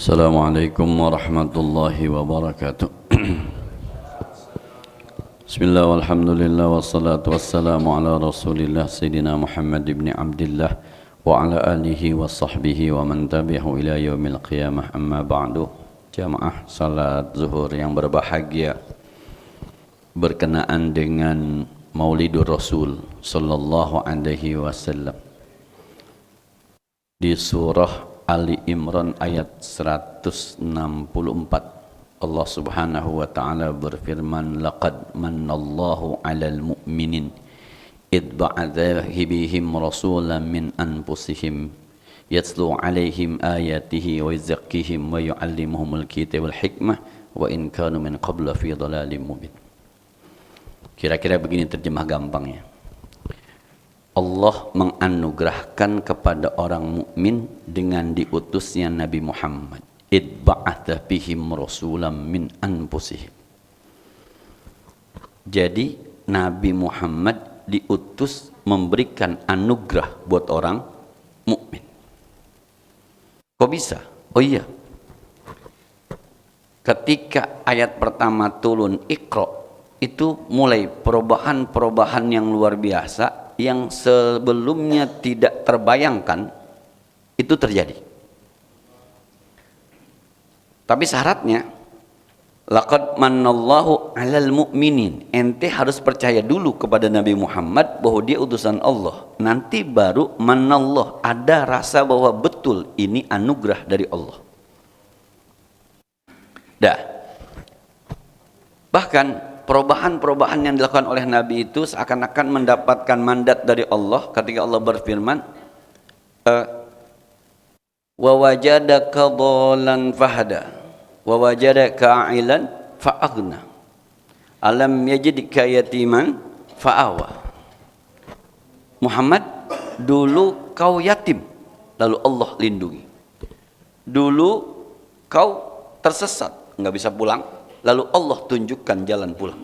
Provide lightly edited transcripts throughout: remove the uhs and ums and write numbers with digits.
Assalamualaikum warahmatullahi wabarakatuh. Bismillah walhamdulillah wassalatu wassalamu ala rasulillah Sayyidina Muhammad ibn Abdillah wa ala alihi wa sahbihi wa man tabi'ahu ila yaumil qiyamah, amma ba'du. Jamaah salat zuhur yang berbahagia, berkenaan dengan Maulidur Rasul sallallahu alaihi wasallam, di surah Ali Imran ayat 164, Allah subhanahu wa ta'ala berfirman, laqad mannallahu 'alal mu'minin id ba'atha bihim rasulan min anfusihim yatlu 'alaihim ayatihi wa yuzakkihim wa yu'allimuhumul kitaba wal hikmah wa in kanu min qabla fi dhalalin mubin. Kira-kira begini terjemah gampangnya. Allah menganugerahkan kepada orang mukmin dengan diutusnya Nabi Muhammad. Id ba'atha bihim rasulam min anfusihim. Jadi Nabi Muhammad diutus memberikan anugerah buat orang mukmin. Kok bisa? Oh iya. Ketika ayat pertama turun Iqra, itu mulai perubahan-perubahan yang luar biasa yang sebelumnya tidak terbayangkan itu terjadi. Tapi syaratnya, laqad mannallahu 'alal mu'minin. Ente harus percaya dulu kepada Nabi Muhammad bahwa dia utusan Allah. Nanti baru mannallah, ada rasa bahwa betul ini anugerah dari Allah. Dah. Bahkan perubahan-perubahan yang dilakukan oleh Nabi itu seakan-akan mendapatkan mandat dari Allah ketika Allah berfirman, wa wajadaka dhalan fahada wa wajadaka a'ilan fa'aghna alam yajidka yatiman fa'awa. Muhammad, dulu kau yatim lalu Allah lindungi. Dulu kau tersesat, nggak bisa pulang, lalu Allah tunjukkan jalan pulang.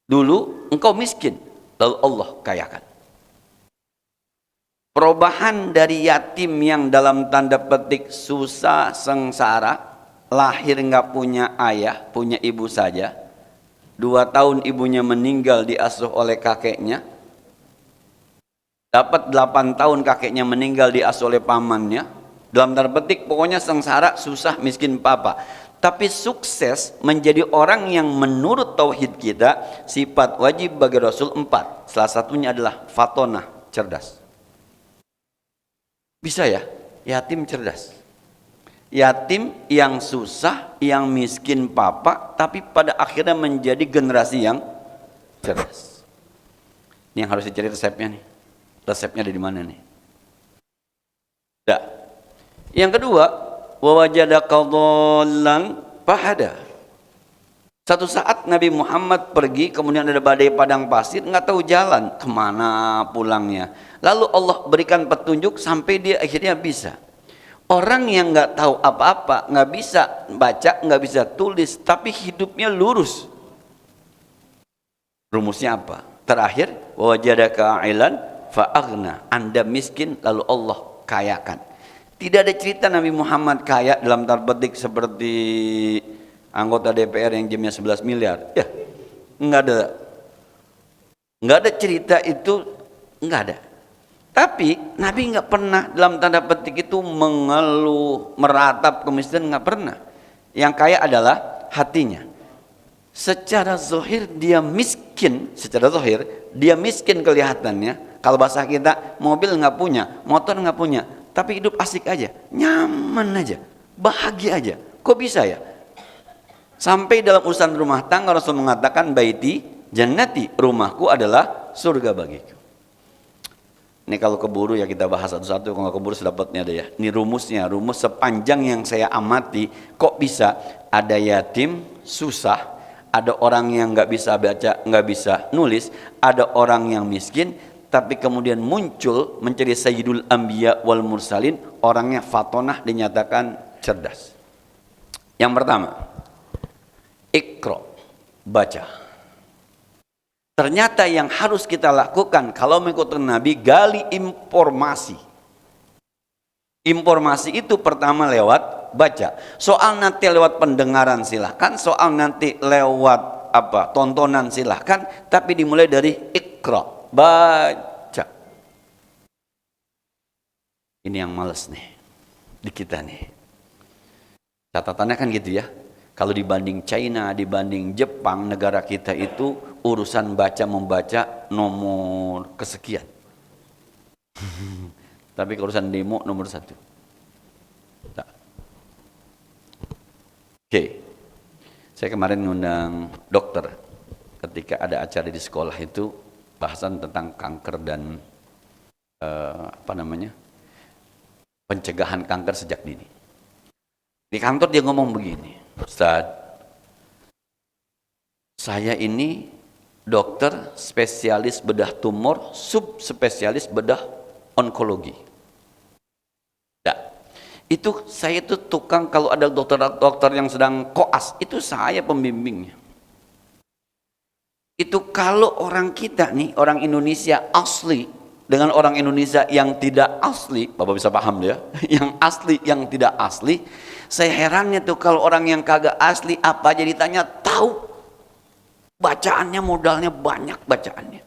Dulu engkau miskin, lalu Allah kayakan. Perubahan dari yatim yang dalam tanda petik susah, sengsara, lahir nggak punya ayah, punya ibu saja. 2 tahun ibunya meninggal, diasuh oleh kakeknya. Dapat 8 tahun kakeknya meninggal, diasuh oleh pamannya. Dalam tanda petik pokoknya sengsara, susah, miskin papa. Tapi sukses menjadi orang yang menurut tauhid kita sifat wajib bagi Rasul 4. Salah satunya adalah fatonah, cerdas. Bisa ya? Yatim cerdas. Yatim yang susah, yang miskin papa, tapi pada akhirnya menjadi generasi yang cerdas. Ini yang harus dicari resepnya nih. Resepnya ada di mana nih? Dah. Yang kedua, wa wajadaka dhallan fahada. Satu saat Nabi Muhammad pergi, kemudian ada badai padang pasir, nggak tahu jalan kemana pulangnya. Lalu Allah berikan petunjuk sampai dia akhirnya bisa. Orang yang nggak tahu apa-apa, nggak bisa baca, nggak bisa tulis, tapi hidupnya lurus. Rumusnya apa? Terakhir, wa wajadaka a'ilan fa'aghna. Anda miskin lalu Allah kayakan. Tidak ada cerita Nabi Muhammad kaya dalam tanda petik seperti anggota DPR yang jamnya 11 miliar. Ya, enggak ada. Enggak ada cerita itu, enggak ada. Tapi Nabi enggak pernah dalam tanda petik itu mengeluh, meratap kemiskinan, enggak pernah. Yang kaya adalah hatinya. Secara zahir dia miskin, dia miskin kelihatannya. Kalau bahasa kita, mobil enggak punya, motor enggak punya, tapi hidup asik aja, nyaman aja, bahagia aja. Kok bisa ya? Sampai dalam urusan rumah tangga Rasul mengatakan, baiti jannati, rumahku adalah surga bagiku. Ini kalau keburu ya kita bahas satu-satu, kalau keburu sedapatnya ada ya. Ini rumusnya, rumus sepanjang yang saya amati. Kok bisa ada yatim susah, ada orang yang nggak bisa baca, nggak bisa nulis, ada orang yang miskin, tapi kemudian muncul menjadi Sayyidul Anbiya wal Mursalin, orangnya fatonah, dinyatakan cerdas. Yang pertama, Iqra, baca. Ternyata yang harus kita lakukan kalau mengikuti Nabi, gali informasi. Informasi itu pertama lewat baca. Soal nanti lewat pendengaran silahkan, soal nanti lewat apa tontonan silahkan, tapi dimulai dari ikra, baca. Ini yang males nih di kita nih. Catatannya kan gitu ya. Kalau dibanding China, dibanding Jepang, negara kita itu urusan baca membaca nomor kesekian. Tapi urusan demo nomor 1. Nah. Oke, saya kemarin ngundang dokter ketika ada acara di sekolah itu bahasan tentang kanker dan pencegahan kanker sejak dini. Di kantor dia ngomong begini, Ustaz, saya ini dokter spesialis bedah tumor, subspesialis bedah onkologi. Nah, itu saya itu tukang kalau ada dokter yang sedang koas, itu saya pembimbingnya. Itu kalau orang kita nih, orang Indonesia asli dengan orang Indonesia yang tidak asli, Bapak bisa paham ya, yang asli, yang tidak asli, saya herannya tuh kalau orang yang kagak asli apa aja ditanya tahu, bacaannya modalnya banyak bacaannya.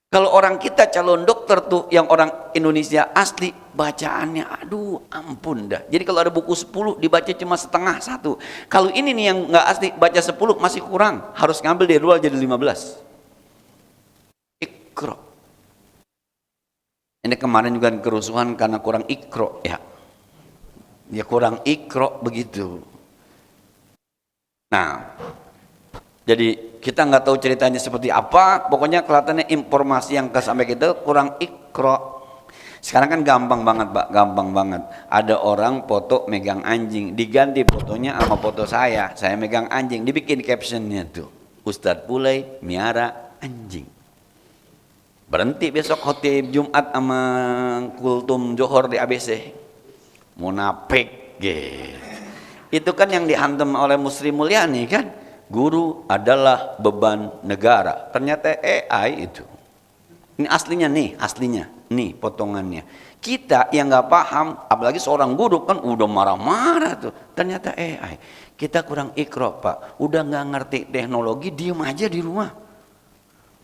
Kalau orang kita calon dokter tuh yang orang Indonesia asli bacaannya aduh ampun dah. Jadi kalau ada buku 10 dibaca cuma setengah 1. Kalau ini nih yang nggak asli baca 10 masih kurang, harus ngambil dari luar jadi 15. Ikro. Ini kemarin juga kerusuhan karena kurang ikro ya. Ya kurang ikro begitu. Nah, jadi kita nggak tahu ceritanya seperti apa, pokoknya kelihatannya informasi yang sampai kita kurang ikro. Sekarang kan gampang banget Pak, gampang banget. Ada orang foto megang anjing, diganti fotonya sama foto saya megang anjing, dibikin captionnya tuh, Ustadz Pulai miara anjing. Berhenti besok khotib Jumat sama kultum Johor di ABC. Munafik gitu. Itu kan yang dihantam oleh Musri Mulyani kan. Guru adalah beban negara. Ternyata AI itu. Ini aslinya nih, aslinya. Nih potongannya. Kita yang nggak paham, apalagi seorang guru kan udah marah-marah tuh. Ternyata AI. Kita kurang ikro Pak. Udah nggak ngerti teknologi, diem aja di rumah.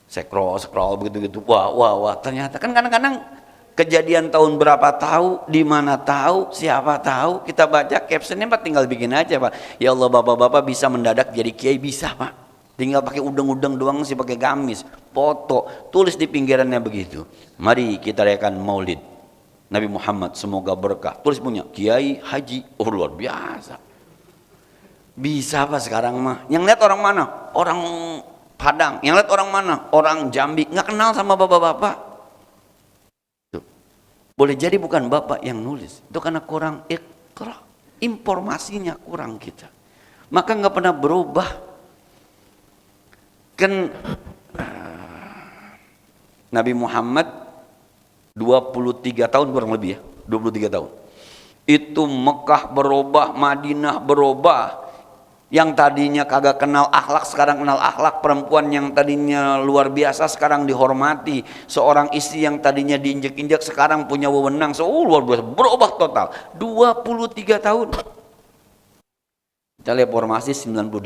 Scroll begitu-gitu. Wah. Ternyata kan kadang-kadang kejadian tahun berapa tahu, di mana tahu, siapa tahu, kita baca captionnya Pak, tinggal bikin aja Pak. Ya Allah bapak-bapak bisa mendadak jadi kiai bisa Pak. Tinggal pakai udeng-udeng doang sih, pakai gamis, foto, tulis di pinggirannya begitu. Mari kita rayakan Maulid Nabi Muhammad semoga berkah. Tulis punya Kiai Haji, luar biasa. Bisa Pak sekarang mah. Yang lihat orang mana? Orang Padang. Yang lihat orang mana? Orang Jambi. Nggak kenal sama bapak-bapak. Boleh jadi bukan bapak yang nulis, itu karena kurang ikra, informasinya kurang kita. Maka nggak pernah berubah. Kan Nabi Muhammad 23 tahun kurang lebih ya, 23 tahun. Itu Mekah berubah, Madinah berubah. Yang tadinya kagak kenal akhlak sekarang kenal akhlak. Perempuan yang tadinya luar biasa sekarang dihormati. Seorang istri yang tadinya diinjek-injek sekarang punya wewenang. Luar biasa, berubah total. 23 tahun. Kita lihat formasi 98.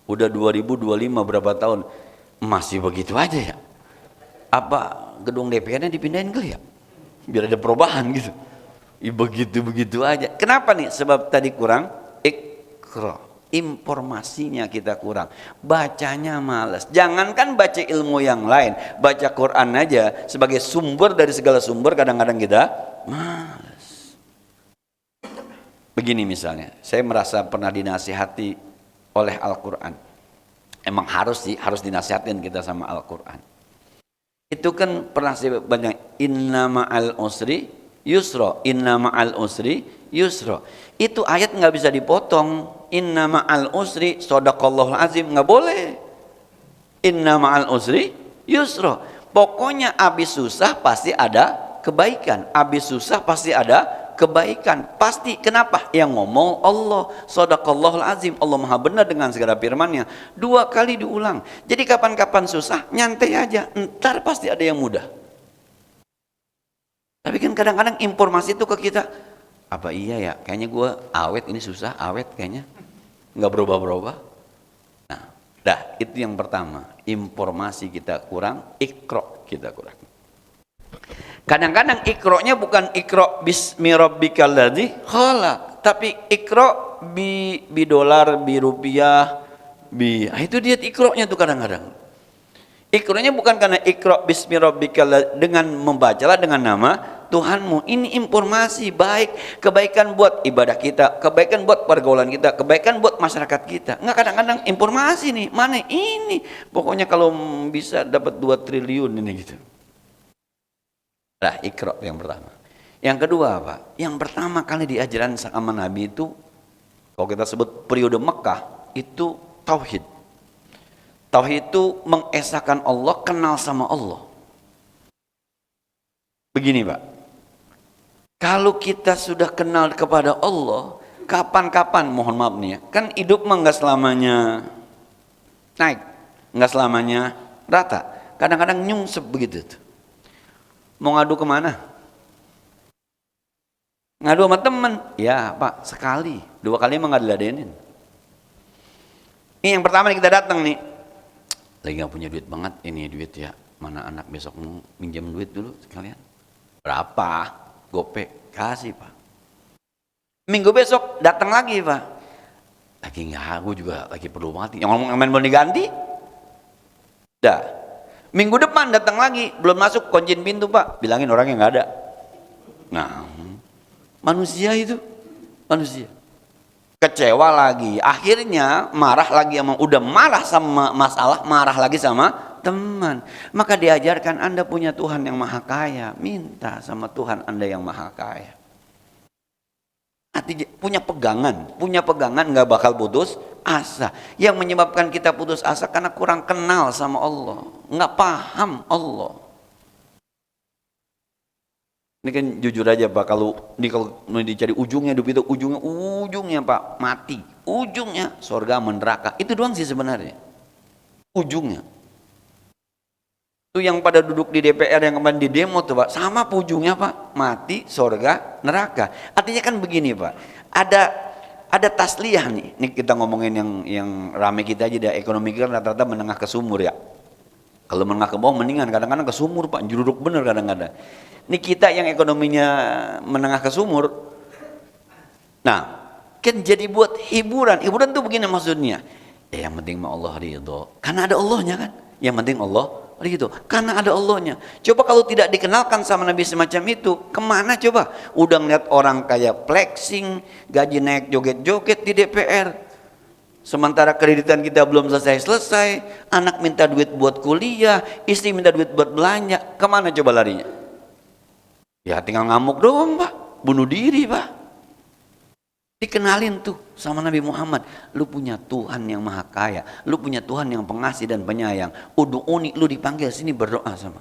Udah 2025 berapa tahun. Masih begitu aja ya. Apa gedung DPR-nya dipindahin kali ya? Biar ada perubahan gitu. Begitu-begitu aja. Kenapa nih? Sebab tadi kurang informasinya kita kurang, bacanya malas. Jangankan baca ilmu yang lain, baca Quran aja sebagai sumber dari segala sumber kadang-kadang kita malas. Begini misalnya, saya merasa pernah dinasihati oleh Al-Quran. Emang harus sih, harus dinasihatin kita sama Al-Quran. Itu kan pernah saya banyak, inna ma'al usri yusra, inna ma'al usri yusra. Itu ayat nggak bisa dipotong. Inna ma'al usri shadaqallahul azim, nggak boleh. Inna ma'al usri yusra. Pokoknya abis susah pasti ada kebaikan. Abis susah pasti ada kebaikan. Pasti. Kenapa? Yang ngomong Allah. Shadaqallahul azim. Allah maha benar dengan segala firman-Nya. 2 kali diulang. Jadi kapan-kapan susah, nyantai aja. Ntar pasti ada yang mudah. Tapi kan kadang-kadang informasi itu ke kita, apa iya ya, kayaknya gue awet, ini susah, awet kayaknya, nggak berubah-berubah. Nah, dah itu yang pertama, informasi kita kurang, ikro kita kurang. Kadang-kadang ikronya bukan ikro bismi rabbikal ladzi khalaq, tapi ikro bi dolar, bi rupiah, itu dia ikronya tuh kadang-kadang. Ikronya bukan karena ikro bismi rabbikal dengan membacalah dengan nama Tuhanmu. Ini informasi baik, kebaikan buat ibadah kita, kebaikan buat pergaulan kita, kebaikan buat masyarakat kita. Enggak, kadang-kadang informasi nih, mana ini? Pokoknya kalau bisa dapat 2 triliun ini gitu. Nah, ikro yang pertama. Yang kedua apa? Yang pertama kali diajaran sama Nabi itu, kalau kita sebut periode Mekah, itu tauhid. Tauhid itu mengesahkan Allah, kenal sama Allah. Begini Pak, kalau kita sudah kenal kepada Allah, kapan-kapan, mohon maaf nih ya, kan hidup mah nggak selamanya naik, nggak selamanya rata. Kadang-kadang nyungsep begitu tuh. Mau ngadu kemana? Ngadu sama temen? Ya Pak, sekali, 2 kali emang nggak diladenin. Ini yang pertama nih, kita datang nih, lagi nggak punya duit banget, ini duit ya, mana anak besok mau minjem duit dulu sekalian. Berapa? Gope, kasih Pak. Minggu besok datang lagi Pak, lagi nggak, aku juga lagi perlu banget, yang ngomong main mau diganti. Dah. Minggu depan datang lagi, belum masuk, kunciin pintu Pak, bilangin orangnya nggak ada. Nah, manusia itu, manusia. Kecewa lagi, akhirnya marah lagi, udah marah sama masalah, marah lagi sama teman. Maka diajarkan, Anda punya Tuhan yang maha kaya, minta sama Tuhan Anda yang maha kaya. Artinya punya pegangan nggak bakal putus asa. Yang menyebabkan kita putus asa karena kurang kenal sama Allah, nggak paham Allah. Ini kan jujur aja Pak, kalau dicari ujungnya hidup itu, ujungnya Pak mati, ujungnya surga neraka, itu doang sih sebenarnya ujungnya. Itu yang pada duduk di DPR yang kemarin di demo tuh Pak, sama ujungnya Pak, mati, surga, neraka. Artinya kan begini Pak, ada tasliyah nih. Ini kita ngomongin yang rame kita aja, dah ekonomi kita rata-rata menengah ke sumur ya. Kalau menengah ke bawah mendingan, kadang-kadang ke sumur Pak, juruduk bener kadang-kadang. Ini kita yang ekonominya menengah ke sumur. Nah, kan jadi buat hiburan. Hiburan tuh begini maksudnya. Ya, yang penting mah Allah ridho. Karena ada Allahnya kan. Yang penting Allah ridho. Karena ada Allahnya. Coba kalau tidak dikenalkan sama Nabi semacam itu, kemana coba? Udah ngeliat orang kayak flexing, gaji naik joget-joget di DPR. Sementara kreditan kita belum selesai-selesai, anak minta duit buat kuliah, istri minta duit buat belanja. Kemana coba larinya? Ya tinggal ngamuk doang Pak, bunuh diri Pak. Dikenalin tuh sama Nabi Muhammad, lu punya Tuhan yang maha kaya, lu punya Tuhan yang pengasih dan penyayang. Udu'uni, lu dipanggil sini berdoa sama.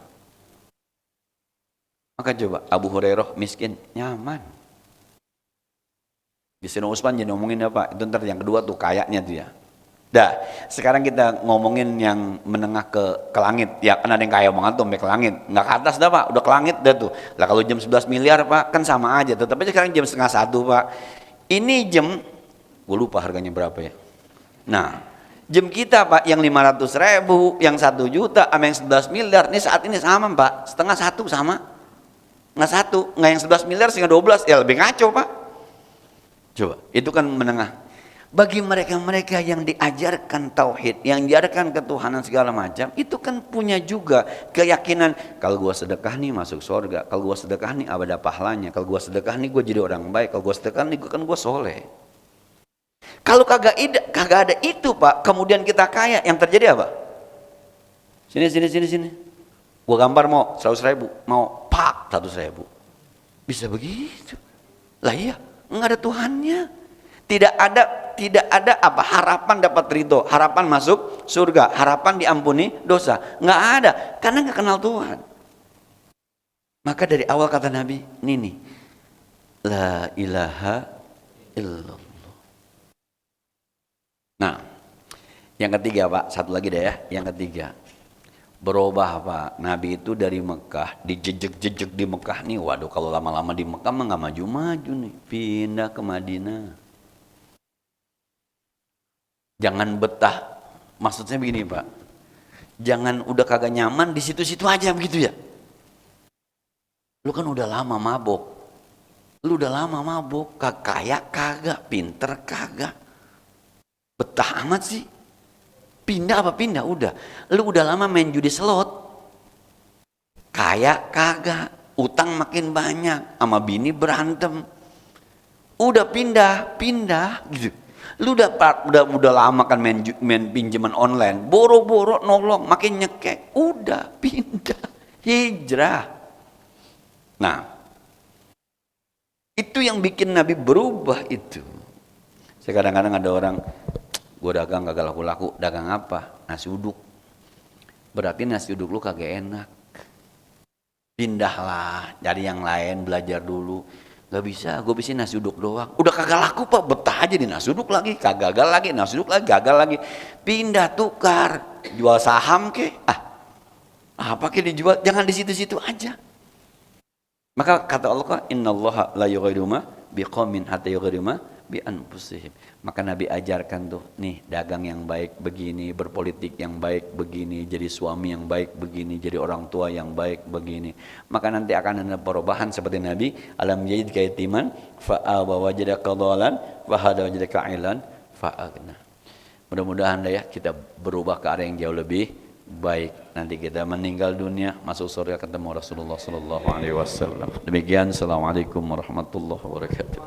Maka coba Abu Hurairah miskin, nyaman. Di Sina Usman jadi ngomongin apa? Itu ntar yang kedua tuh kayaknya tuh ya. Dah, sekarang kita ngomongin yang menengah ke langit. Ya kan ada yang kaya banget tuh sampai ke langit. Nggak ke atas dah Pak, udah ke langit dah tuh. Lah kalau jam 11 miliar Pak, kan sama aja. Tetapi sekarang jam setengah 1 Pak. Ini jam, gue lupa harganya berapa ya. Nah, jam kita Pak yang 500.000, yang 1 juta, sama yang 11 miliar. Ini saat ini sama Pak, setengah 1 sama. Nggak 1, nggak yang 11 miliar setengah 12, ya lebih ngaco Pak. Coba, itu kan menengah. Bagi mereka-mereka yang diajarkan tauhid, yang diajarkan ketuhanan segala macam, itu kan punya juga keyakinan, kalau gua sedekah nih masuk surga, kalau gua sedekah nih ada pahalanya, kalau gua sedekah nih gua jadi orang baik, kalau gua sedekah nih kan gua soleh. Kalau kagak ada itu Pak, kemudian kita kaya, yang terjadi apa? Sini. Gua gambar mau 100.000, mau pak 100.000. Bisa begitu. Lah iya, nggak ada Tuhannya. Tidak ada apa harapan dapat ridho, harapan masuk surga, harapan diampuni dosa, nggak ada karena nggak kenal Tuhan. Maka dari awal kata Nabi, ini la ilaha illallah. Nah, yang ketiga Pak, satu lagi deh ya, yang ketiga, Berubah Pak. Nabi itu dari Mekah, dijejek-jejek di Mekah nih. Waduh, kalau lama-lama di Mekah mah nggak maju-maju nih. Pindah ke Madinah. Jangan betah. Maksudnya begini Pak. Jangan udah kagak nyaman di situ-situ aja begitu ya. Lu kan udah lama mabok. Lu udah lama mabok, kaya kagak, pinter kagak. Betah amat sih. Pindah apa pindah? Udah. Lu udah lama main judi slot. Kaya kagak. Utang makin banyak. Sama bini berantem. Udah pindah gitu. Lu udah lama kan main pinjaman online. Boro-boro nolong makin nyekek. Udah pindah. Hijrah. Nah, itu yang bikin Nabi berubah itu. Saya kadang-kadang ada orang, gue dagang kagak laku-laku. Dagang apa? Nasi uduk. Berarti nasi uduk lu kagak enak. Pindahlah, cari yang lain, belajar dulu. Gak bisa, gue bisa nasi uduk doang. Udah kagak laku Pak, betah aja di nasi uduk lagi. Kagak gagal lagi, nasi uduk lagi, gagal lagi. Pindah, tukar, jual saham ke. Apa ke dijual, jangan di situ-situ aja. Maka kata Allah, innallaha la yughayyiru ma biqaumin hatta yughayyiru ma bi anfusihim. Maka Nabi ajarkan tuh, nih dagang yang baik begini, berpolitik yang baik begini, jadi suami yang baik begini, jadi orang tua yang baik begini. Maka nanti akan ada perubahan seperti Nabi, alam yajidka yatiman fa'awa wajadaka dhalan wa hada wajadaka ailan fa'aghna. Mudah-mudahan ya kita berubah ke arah yang jauh lebih baik. Nanti kita meninggal dunia masuk surga ketemu Rasulullah sallallahu alaihi wasallam. Demikian, assalamualaikum warahmatullahi wabarakatuh.